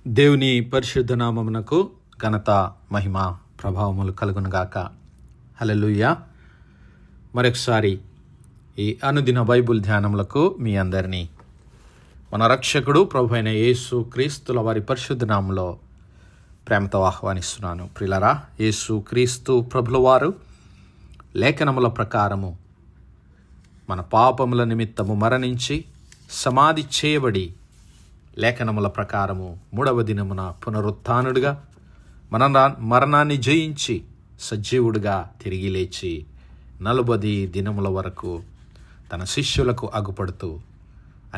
దేవుని పరిశుద్ధ నామమునకు ఘనత, మహిమ, ప్రభావములు కలుగునుగాక. హల్లెలూయా. మరొకసారి ఈ అనుదిన బైబుల్ ధ్యానములకు మీ అందరినీ మన రక్షకుడు ప్రభు అయిన యేసు క్రీస్తుల వారి పరిశుద్ధ నామంలో ప్రేమతో ఆహ్వానిస్తున్నాను. ప్రియులారా, యేసు క్రీస్తు ప్రభుల వారు లేఖనముల ప్రకారము మన పాపముల నిమిత్తము మరణించి సమాధి చేయబడి లేఖనముల ప్రకారము 3వ దినమున పునరుత్థానుడిగా మరణాన్ని జయించి సజీవుడిగా తిరిగి లేచి 40 దినముల వరకు తన శిష్యులకు అగుపడుతూ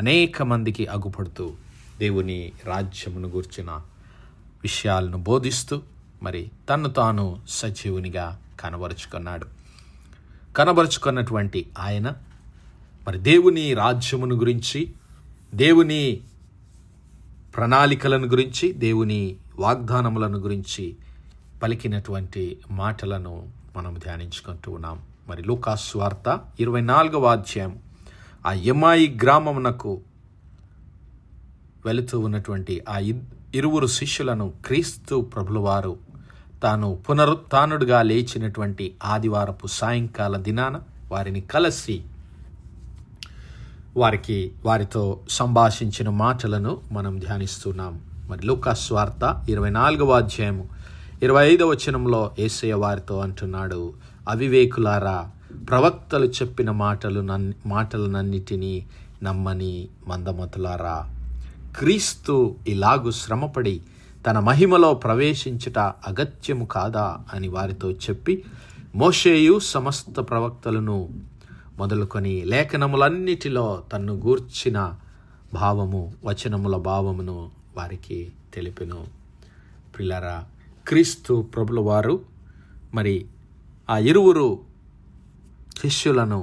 అనేక మందికి అగుపడుతూ దేవుని రాజ్యమును గూర్చిన విషయాలను బోధిస్తూ మరి తన్ను తాను సజీవునిగా కనబరుచుకున్నటువంటి ఆయన మరి దేవుని రాజ్యమును గురించి, దేవుని ప్రణాళికలను గురించి, దేవుని వాగ్దానములను గురించి పలికినటువంటి మాటలను మనం ధ్యానించుకుంటూ ఉన్నాం. మరి లూకాసు సువార్త 24వ అధ్యాయం ఆ ఎమ్మాయి గ్రామమునకు వెళుతూ ఉన్నటువంటి ఆ ఇరువురు శిష్యులను క్రీస్తు ప్రభుల వారు తాను పునరుత్థానుడిగా లేచినటువంటి ఆదివారపు సాయంకాల దినాన వారిని కలిసి వారితో సంభాషించిన మాటలను మనం ధ్యానిస్తున్నాం. మరి లూకాసు సువార్త 24వ అధ్యాయము 25వ వచనంలో యేసయ్య వారితో అంటున్నాడు, అవివేకులారా, ప్రవక్తలు చెప్పిన మాటలనన్నిటినీ నమ్మని మందమతులారా, క్రీస్తు ఇలాగు శ్రమపడి తన మహిమలో ప్రవేశించుట అగత్యము కాదా అని వారితో చెప్పి మోషేయు సమస్త ప్రవక్తలను మొదలుకొని లేఖనములన్నిటిలో తన్ను గూర్చిన వచనముల భావమును వారికి తెలిపెను. ప్రియులారా, క్రీస్తు ప్రభుల వారు మరి ఆ ఇరువురు శిష్యులను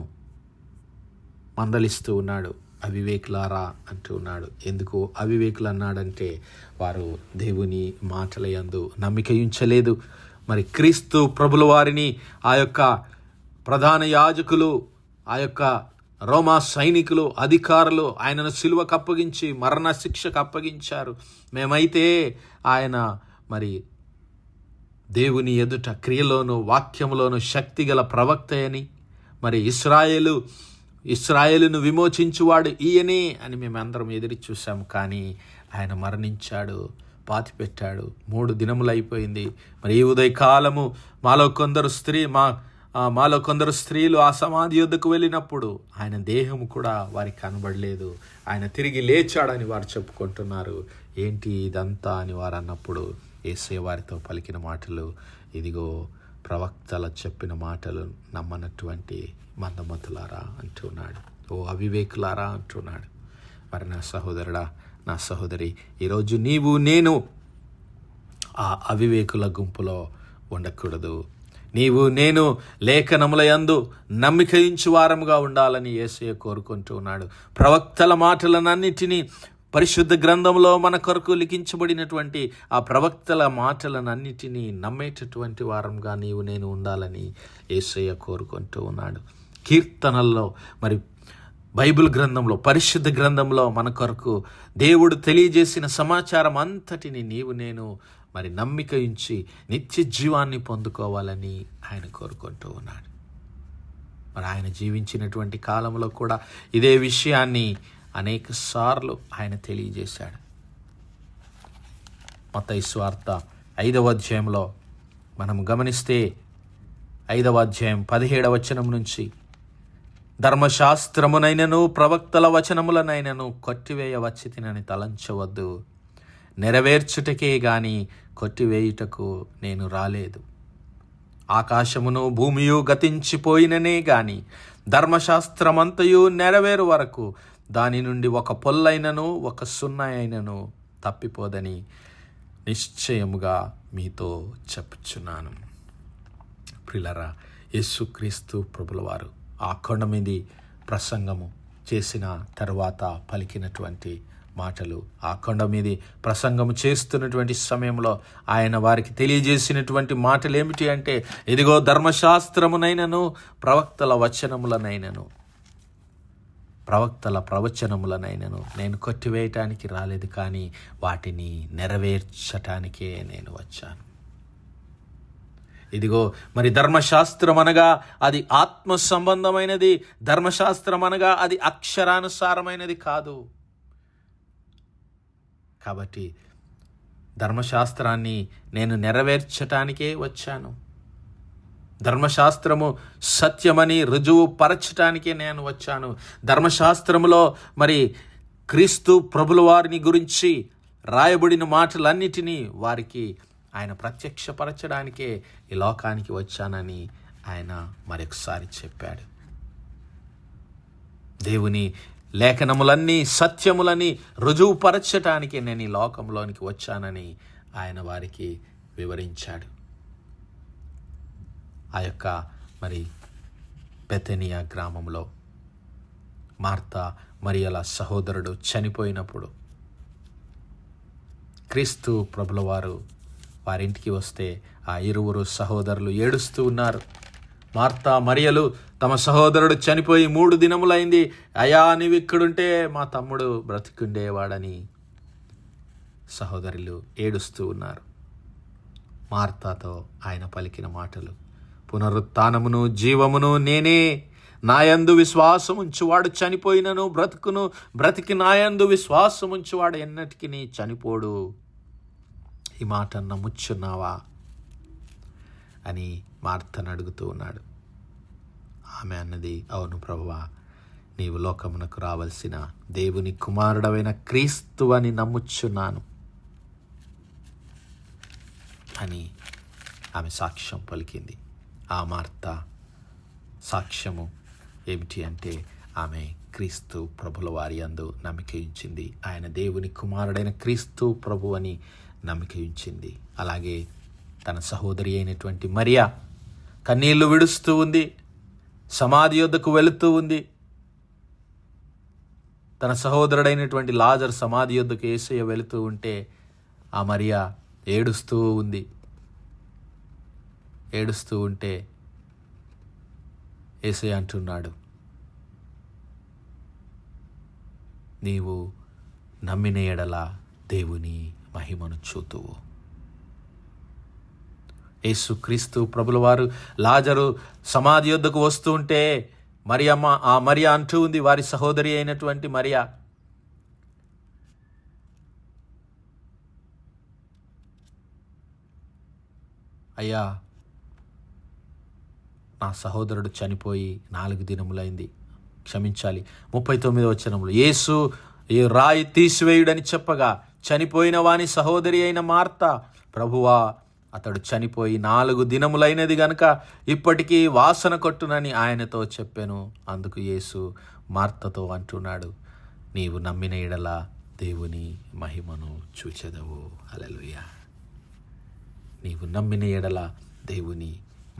మందలిస్తూ ఉన్నాడు. అవివేకులారా అంటూ ఉన్నాడు. ఎందుకు అవివేకులు అన్నాడంటే వారు దేవుని మాటల యందు నమ్మిక ఉంచలేదు. మరి క్రీస్తు ప్రభుల వారిని ఆ యొక్క ప్రధాన యాజకులు, ఆ యొక్క రోమా సైనికులు, అధికారులు ఆయనను సిలువకు అప్పగించి మరణ శిక్షకు అప్పగించారు. మేమైతే ఆయన మరి దేవుని ఎదుట క్రియలోను వాక్యములోను శక్తిగల ప్రవక్త అని, మరి ఇశ్రాయేలును విమోచించువాడు ఈయనే అని మేమందరం ఎదురు చూసాము. కానీ ఆయన మరణించాడు, పాతిపెట్టాడు. 3 దినములు అయిపోయింది. మరి ఈ ఉదయకాలము మాలో కొందరు స్త్రీలు ఆ సమాధి యొద్దకు వెళ్ళినప్పుడు ఆయన దేహము కూడా వారికి కనబడలేదు. ఆయన తిరిగి లేచాడని వారు చెప్పుకుంటున్నారు. ఏంటి ఇదంతా అని వారు అన్నప్పుడు యేసయ్య వారితో పలికిన మాటలు, ఇదిగో ప్రవక్తల చెప్పిన మాటలు నమ్మనటువంటి మందమతులారా అంటున్నాడు. ఓ అవివేకులారా అంటున్నాడు. మరి నా సహోదరుడా, నా సహోదరి, ఈరోజు నీవు నేను ఆ అవివేకుల గుంపులో ఉండకూడదు. నీవు నేను లేఖనముల యందు నమ్మిక ఉంచు వారముగా ఉండాలని యేసయ్య కోరుకుంటూ ఉన్నాడు. ప్రవక్తల మాటలనన్నిటినీ పరిశుద్ధ గ్రంథంలో మన కొరకు లిఖించబడినటువంటి ఆ ప్రవక్తల మాటలనన్నిటినీ నమ్మేటటువంటి వారంగా నీవు నేను ఉండాలని యేసయ్య కోరుకుంటూ ఉన్నాడు. కీర్తనల్లో మరి బైబిల్ గ్రంథంలో, పరిశుద్ధ గ్రంథంలో మన కొరకు దేవుడు తెలియజేసిన సమాచారం అంతటిని నీవు నేను మరి నమ్మిక ఉంచి నిత్య జీవాన్ని పొందుకోవాలని ఆయన కోరుకుంటూ ఉన్నాడు. మరి ఆయన జీవించినటువంటి కాలంలో కూడా ఇదే విషయాన్ని అనేక సార్లు ఆయన తెలియజేశాడు. మత్తయి సువార్త 5వ అధ్యాయంలో మనం గమనిస్తే 5వ అధ్యాయం 17వ వచనం నుంచి, ధర్మశాస్త్రమునైనను ప్రవక్తల వచనములనైనను కొట్టివేయ వచ్చితినని తలంచవద్దు, నెరవేర్చుటకే గాని కొట్టివేయుటకు నేను రాలేదు. ఆకాశమును భూమియు గతించిపోయిననే గాని ధర్మశాస్త్రమంతయు నెరవేరు వరకు దాని నుండి ఒక పొల్లైనను ఒక సున్న అయినను తప్పిపోదని నిశ్చయముగా మీతో చెప్పుచున్నాను. ప్రియులారా, యేసుక్రీస్తు ప్రభుల వారు ఆ కొండ మీద ప్రసంగము చేసిన తరువాత పలికినటువంటి మాటలు, ఆ కొండ మీద ప్రసంగం చేస్తున్నటువంటి సమయంలో ఆయన వారికి తెలియజేసినటువంటి మాటలు ఏమిటి అంటే, ఇదిగో ధర్మశాస్త్రమునైనను ప్రవక్తల వచనములనైనను ప్రవక్తల ప్రవచనములనైనను నేను కొట్టివేయటానికి రాలేదు, కానీ వాటిని నెరవేర్చటానికే నేను వచ్చాను. ఇదిగో మరి ధర్మశాస్త్రం అనగా అది ఆత్మ సంబంధమైనది, ధర్మశాస్త్రం అనగా అది అక్షరానుసారమైనది కాదు. కాబట్టి ధర్మశాస్త్రాన్ని నేను నెరవేర్చటానికే వచ్చాను. ధర్మశాస్త్రము సత్యమని రుజువు పరచటానికే నేను వచ్చాను. ధర్మశాస్త్రములో మరి క్రీస్తు ప్రభుల వారిని గురించి రాయబడిన మాటలన్నిటినీ వారికి ఆయన ప్రత్యక్షపరచడానికే ఈ లోకానికి వచ్చానని ఆయన మరొకసారి చెప్పాడు. దేవుని లేఖనములన్నీ సత్యములని రుజువుపరచటానికే నేను ఈ లోకంలోనికి వచ్చానని ఆయన వారికి వివరించాడు. ఆ యొక్క మరి బెతనియా గ్రామంలో మార్తా మరియల సహోదరుడు చనిపోయినప్పుడు క్రీస్తు ప్రభుల వారు వారింటికి వస్తే ఆ ఇరువురు సహోదరులు ఏడుస్తూ ఉన్నారు. మార్తా మరియలు తమ సహోదరుడు చనిపోయి 3 దినములైంది, అయా నీవు ఇక్కడుంటే మా తమ్ముడు బ్రతికుండేవాడని సహోదరులు ఏడుస్తూ ఉన్నారు. మార్తాతో ఆయన పలికిన మాటలు, పునరుత్థానమును జీవమును నేనే, నాయందు విశ్వాసముంచువాడు చనిపోయినను బ్రతుకును, బ్రతికి నాయందు విశ్వాసముంచువాడు ఎన్నటికి నీ చనిపోడు. ఈ మాట నమ్ముచున్నావా అని మార్తను అడుగుతూ ఉన్నాడు. ఆమె అన్నది, అవును ప్రభువా, నీవు లోకమునకు రావలసిన దేవుని కుమారుడవైన క్రీస్తు అని నమ్ముచున్నాను అని ఆమె సాక్ష్యం పలికింది. ఆ మార్త సాక్ష్యము ఏమిటి అంటే ఆమె క్రీస్తు ప్రభుల వారి యందు నమ్మిక ఉంచింది. ఆయన దేవుని కుమారుడైన క్రీస్తు ప్రభు అని నమ్మిక ఉంచింది. అలాగే తన సహోదరి అయినటువంటి మరియా కన్నీళ్లు విడుస్తూ ఉంది, సమాధి యొద్దకు వెళుతూ ఉంది. తన సహోదరుడైనటువంటి లాజరు సమాధి యొద్దకు యేసయ్య వెళుతూ ఉంటే ఆ మరియా ఏడుస్తూ ఉంది. ఏడుస్తూ ఉంటే యేసయ్య అంటున్నాడు, నీవు నమ్మిన ఎడల దేవుని మహిమను చూతువు. యేసుక్రీస్తు ప్రభుల వారు లాజరు సమాధి యొద్దకు వస్తూ ఉంటే మరియా అంటూ ఉంది, వారి సహోదరి అయినటువంటి మరియా, అయ్యా నా సహోదరుడు చనిపోయి 4 దినములైంది, క్షమించాలి. 39వ వచనంలో యేసు ఈ రాయి తీసివేయుడని చెప్పగా చనిపోయిన వాని సహోదరి అయిన మార్త, ప్రభువా అతడు చనిపోయి 4 దినములైనది గనుక ఇప్పటికీ వాసన కొట్టునని ఆయనతో చెప్పాను. అందుకు యేసు మార్తతో అంటున్నాడు, నీవు నమ్మిన ఎడల దేవుని మహిమను చూచెదవు. హల్లెలూయా. నీవు నమ్మిన ఎడల దేవుని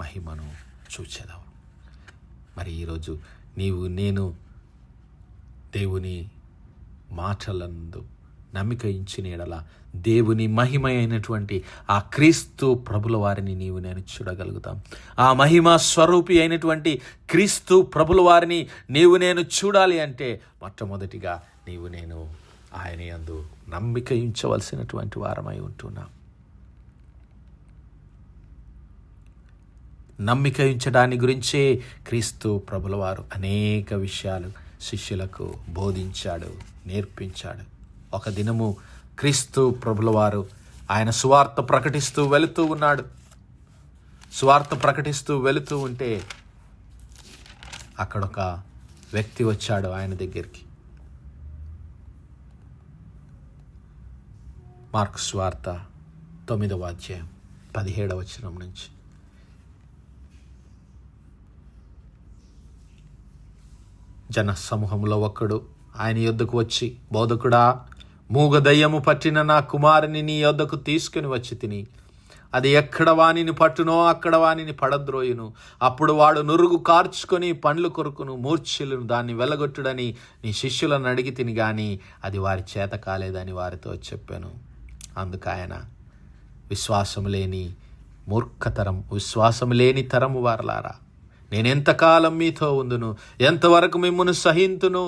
మహిమను చూచెదవు. మరి ఈరోజు నేను దేవుని మాటలందు నమ్మిక ఇచ్చిన ఎడల దేవుని మహిమ అయినటువంటి ఆ క్రీస్తు ప్రభుల వారిని నేను చూడగలుగుతాం. ఆ మహిమ స్వరూపి అయినటువంటి క్రీస్తు ప్రభుల వారిని నేను చూడాలి అంటే మొట్టమొదటిగా నేను ఆయన యందు నమ్మిక ఉంచవలసినటువంటి వారమై ఉంటున్నాం. నమ్మిక ఉంచడాన్ని గురించే క్రీస్తు ప్రభుల వారు అనేక విషయాలు శిష్యులకు బోధించాడు, నేర్పించాడు. ఒక దినము క్రీస్తు ప్రభుల వారు ఆయన సువార్త ప్రకటిస్తూ వెళుతూ ఉన్నాడు. సువార్త ప్రకటిస్తూ వెళుతూ ఉంటే అక్కడ ఒక వ్యక్తి వచ్చాడు ఆయన దగ్గరికి. మార్కు సువార్త 9వ అధ్యాయం 17వ వచనం నుంచి, జన సమూహంలో ఒకడు ఆయన యొద్దకు వచ్చి, బోధకుడా, మూగ దయ్యము పట్టిన నా కుమారుని నీ యొద్దకు తీసుకుని వచ్చి తిని, అది ఎక్కడ వానిని పట్టునో అక్కడ వానిని పడద్రోయును. అప్పుడు వాడు నురుగు కార్చుకొని పండ్లు కొరుకును, మూర్ఛిల్లును. దాన్ని వెలగొట్టుడని నీ శిష్యులను అడిగి తిని గాని అది వారి చేత కాలేదని వారితో చెప్పాను. అందుకు ఆయన, విశ్వాసం లేని తరము వారలారా, నేనెంతకాలం మీతో ఉందును, ఎంతవరకు మిమ్మును సహింతును?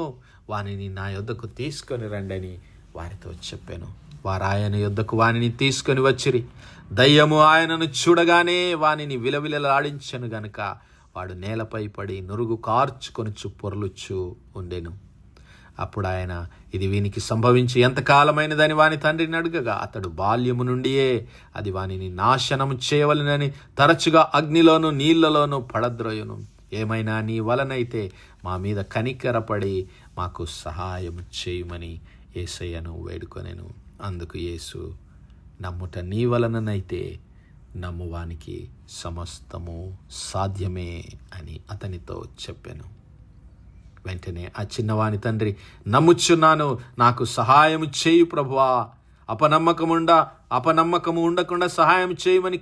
వానిని నా యొద్దకు తీసుకొని రండని వారితో చెప్పాను. వారు ఆయన యొద్దకు వానిని తీసుకొని వచ్చిరి. దయ్యము ఆయనను చూడగానే వానిని విలవిలలాడించెను గనుక వాడు నేలపై పడి నురుగు కార్చుకొనుచు పొర్లుచు ఉండెను. అప్పుడు ఆయన, ఇది వీనికి సంభవించి ఎంతకాలమైనదని వాని తండ్రిని అడగగా, అతడు బాల్యము నుండియే అది వానిని నాశనము చేయవలెనని తరచుగా అగ్నిలోను నీళ్లలోనూ పడద్రోయును. ఏమైనా నీ వలనైతే మా మీద కనికరపడి మాకు సహాయం చేయమని యేసయ్యను వేడుకొనెను. అందుకు యేసు, నమ్ముట నీ వలననైతే నమ్మువానికి సమస్తము సాధ్యమే అని అతనితో చెప్పాను. వెంటనే ఆ చిన్నవాని తండ్రి, నమ్ముచున్నాను, నాకు సహాయం చేయు ప్రభువా, అపనమ్మకము ఉండకుండా సహాయం చేయమని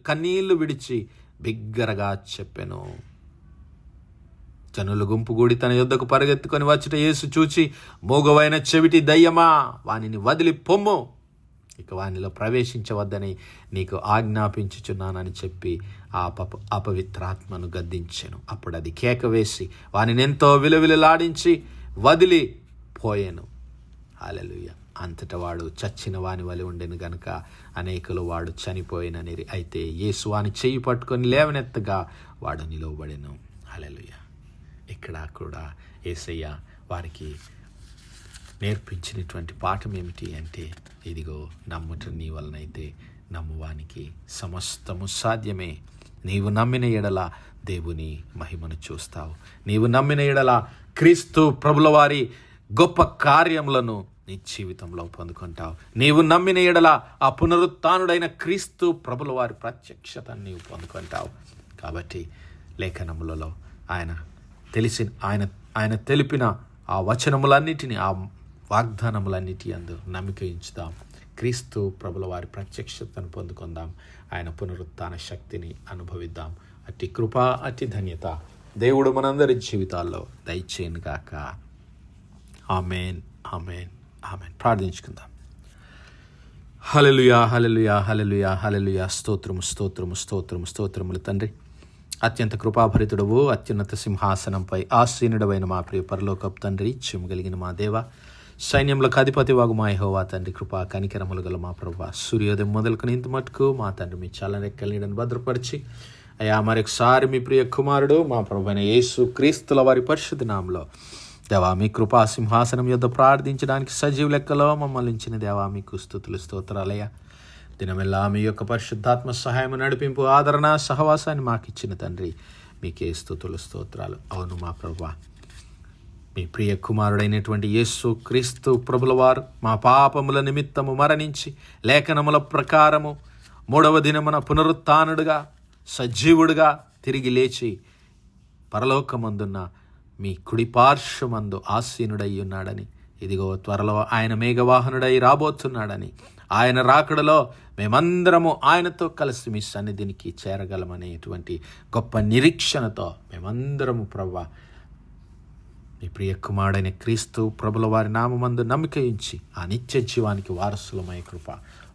కన్నీళ్లు విడిచి బిగ్గరగా చెప్పెను. జనులు గుంపు కూడి తన యొద్దకు పరిగెత్తుకొని వచ్చుట యేసు చూచి, మోగవైన చెవిటి దయ్యమా, వానిని వదిలి పొమ్ము, ఇక వానిలో ప్రవేశించవద్దని నీకు ఆజ్ఞాపించుచున్నానని చెప్పి ఆ అపవిత్రాత్మను గద్దించెను. అప్పుడు అది కేక వేసి వానిని ఎంతో విలవిలలాడించి వదిలిపోయాను. హల్లెలూయా. అంతటా వాడు చచ్చిన వాని వలె ఉండెను గనుక అనేకులు వాడు చనిపోయిననిరి. అయితే యేసు వాని చెయ్యి పట్టుకొని లేవనెత్తగా వాడు నిలువబడెను. హల్లెలూయా. ఇక్కడ కూడా యేసయ్య వారికి నేర్పించినటువంటి పాఠం ఏమిటి అంటే, ఇదిగో నమ్ముట నీ వలనైతే నమ్మువానికి సమస్తము సాధ్యమే. నీవు నమ్మిన ఎడల దేవుని మహిమను చూస్తావు. నీవు నమ్మిన ఎడల క్రీస్తు ప్రభుల వారి గొప్ప కార్యములను నీ జీవితంలో పొందుకుంటావు. నీవు నమ్మిన ఎడల ఆ పునరుత్థానుడైన క్రీస్తు ప్రభుల వారి ప్రత్యక్షతను నీవు పొందుకుంటావు. కాబట్టి లేఖనములలో ఆయన తెలిపిన ఆ వచనములన్నిటినీ, ఆ వాగ్దానములన్నిటి అందు నమ్మిక ఉంచుదాం. క్రీస్తు ప్రభుల వారి ప్రత్యక్షతను పొందుకుందాం. ఆయన పునరుత్థాన శక్తిని అనుభవిద్దాం. అట్టి కృప, అట్టి ధన్యత దేవుడు మనందరి జీవితాల్లో దయచేయను గాక. ఆమేన్, ఆమేన్, ఆమేన్. ప్రార్థించుకుందాం. హల్లెలూయా, హల్లెలూయా, హల్లెలూయా, హల్లెలూయా. స్తోత్రము, స్తోత్రము, స్తోత్రము, స్తోత్రములు తండ్రి. అత్యంత కృపాభరితుడవు, అత్యున్నత సింహాసనంపై ఆసీనుడవైన మా ప్రియ పరలోకపు తండ్రి, చిమ్మగలిగిన మా దేవ, సైన్యములకు అధిపతి వాగు మా యెహోవా తండ్రి, కృపా కనికరములు గల మా ప్రభువా, సూర్యోదయం మొదలుకొని ఇంత మటుకు మా తండ్రి మీ చల్లనెక్కల నీడను భద్రపరిచి, అయ్యా మరొకసారి మీ ప్రియ కుమారుడు మా ప్రభువైన యేసు క్రీస్తుల వారి పరిశుద్ధ నామములో దేవా మీ కృపా సింహాసనం యొద్ద ప్రార్థించడానికి సజీవ లెక్కలో మమ్మల్ని ఉంచిన దేవా మీకు స్తుతులు, స్తోత్రాలయ్యా. దినమెల్లా మీ యొక్క పరిశుద్ధాత్మ సహాయం, నడిపింపు, ఆదరణ, సహవాసాన్ని మాకు ఇచ్చిన తండ్రి మీకే స్తుతులు, స్తోత్రాలు. అవును మా ప్రభువా, మీ ప్రియ కుమారుడైనటువంటి యేసు క్రీస్తు ప్రభుల వారు మా పాపముల నిమిత్తము మరణించి లేఖనముల ప్రకారము 3వ దినమున పునరుత్థానుడుగా సజీవుడుగా తిరిగి లేచి పరలోకమందున్న మీ కుడి పార్శ్వమందు ఆసీనుడై ఉన్నాడని, ఇదిగో త్వరలో ఆయన మేఘవాహనుడై రాబోతున్నాడని, ఆయన రాకడలో మేమందరము ఆయనతో కలిసి మీ సన్నిధినికి చేరగలమనేటువంటి గొప్ప నిరీక్షణతో మేమందరము ప్రభువా మీ ప్రియ కుమారుడైన క్రీస్తు ప్రభుల వారి నామమందు నమ్మిక ఉంచి ఆ నిత్య జీవానికి వారసులమై కృప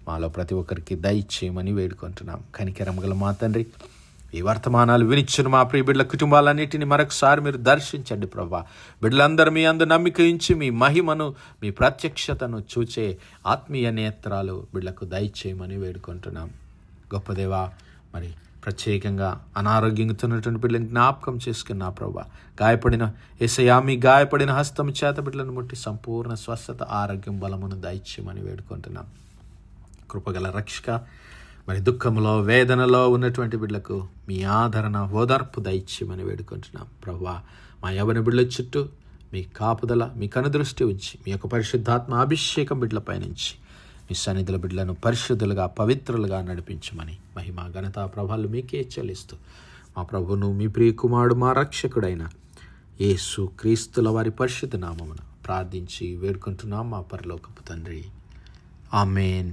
మాలో ప్రతి ఒక్కరికి దయచేయమని వేడుకుంటున్నాం. కనికరం గల మా తండ్రి, ఈ వర్తమానాలు వినిచ్చిన మా ప్రియ బిడ్డల కుటుంబాలన్నిటిని మరొకసారి మీరు దర్శించండి ప్రభా. బిడ్డలందరూ మీ అందు నమ్మిక ఉంచి మీ మహిమను, మీ ప్రత్యక్షతను చూచే ఆత్మీయ నేత్రాలు బిడ్డలకు దయచేయమని వేడుకుంటున్నాం. గొప్ప దేవా, మరి ప్రత్యేకంగా అనారోగ్యంతో ఉన్నటువంటి బిడ్డలను జ్ఞాపకం చేసుకున్నా ప్రభా. గాయపడిన యేసయ్యా మీ గాయపడిన హస్తం చేత బిడ్డలను ముట్టి సంపూర్ణ స్వస్థత, ఆరోగ్యం, బలమును దయచేయమని వేడుకుంటున్నాం. కృపగల రక్షక, మరి దుఃఖంలో, వేదనలో ఉన్నటువంటి బిడ్డలకు మీ ఆదరణ, ఓదార్పు దయచేయమని వేడుకుంటున్నాం ప్రభువా. మా యవ్వన బిడ్డల చుట్టూ మీ కాపుదల, మీ కనుదృష్టి ఉంచి మీ యొక్క పరిశుద్ధాత్మ అభిషేకం బిడ్డలపై నుంచి మీ సన్నిధుల బిడ్డలను పరిశుద్ధులుగా, పవిత్రులుగా నడిపించమని మహిమ, ఘనత, ప్రభావాలు మీకే చెల్లిస్తూ మా ప్రభువును, మీ ప్రియ కుమారుడు, మా రక్షకుడైన యేసు క్రీస్తుల వారి పరిశుద్ధ నామమున ప్రార్థించి వేడుకుంటున్నాం మా పరలోకపు తండ్రి. ఆమేన్,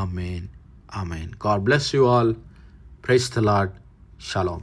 ఆమేన్, ఆమేన్. God bless you all. Praise the Lord. Shalom.